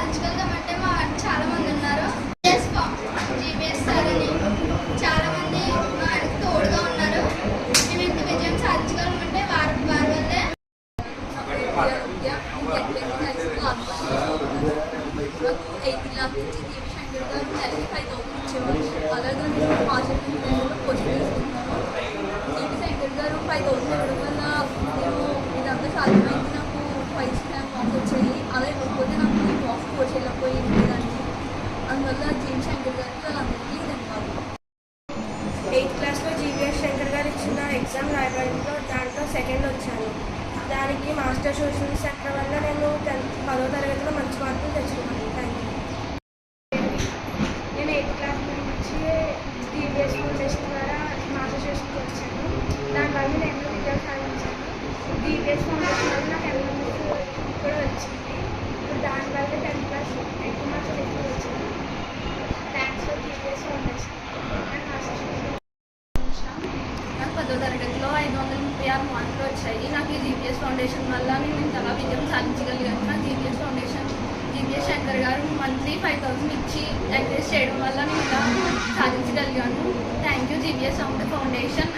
సాధించగలుగుతామంటే మా వాళ్ళు చాలా మంది ఉన్నారు. జీపీఎస్ సార్ అని చాలా మంది మా వాళ్ళకి తోడుగా ఉన్నారు. మేము ఇంత విజయం సాధించగలమంటే వారి వల్లే. అలాగే శంకర్ గారు 5,000 ఇవ్వడం వల్ల నేను ఇదంతా సాధ్యమైంది. నాకు 5 స్టార్ మార్క్స్ వచ్చాయి. అలా ఇవ్వకపోతే నాకు ఈ మార్క్స్ కోచ్ వెళ్ళిపోయింది దాన్ని. అందువల్ల జీవి శంకర్ గారికి వాళ్ళందరికీ ధన్యవాదాలు. 8th క్లాస్లో జీవీఎస్ శంకర్ గారు ఇచ్చిన ఎగ్జామ్ రాయడంలో దాంట్లో సెకండ్ వచ్చాను. దానికి మాస్టర్ సోషల్ సెక్టర్ వల్ల నేను 10వ తరగతిలో మంచి మార్కులు తెచ్చుకున్నాను. Thank you. నేను 8th క్లాస్ నుంచి జీవీఎస్ ఫౌండేషన్ ద్వారా మాస్టర్ సోషల్కి వచ్చాను. దానివల్ల నేను ఎన్నో విజయాలు సాధించాను. జీవీఎస్ ఫౌండేషన్ వల్ల నాకు ఎంఎంఎస్ కూడా వచ్చింది. దానివల్ల 10th క్లాస్ ఎక్కువ మార్క్స్ ఎక్కువ వచ్చాను. Thanks for GVS foundation and master social. నాకు 10వ తరగతిలో 536 మార్కులు వచ్చాయి. నాకు ఈ జీపీఎస్ ఫౌండేషన్ వల్ల నేను ఇంతగా విజయం సాధించగలిగాను. నా జీపీఎస్ శంకర్ గారు మంత్లీ 5,000 ఇచ్చి ఎంకరేజ్ చేయడం వల్ల నేను ఇలా సాధించగలిగాను. Thank you GPS foundation.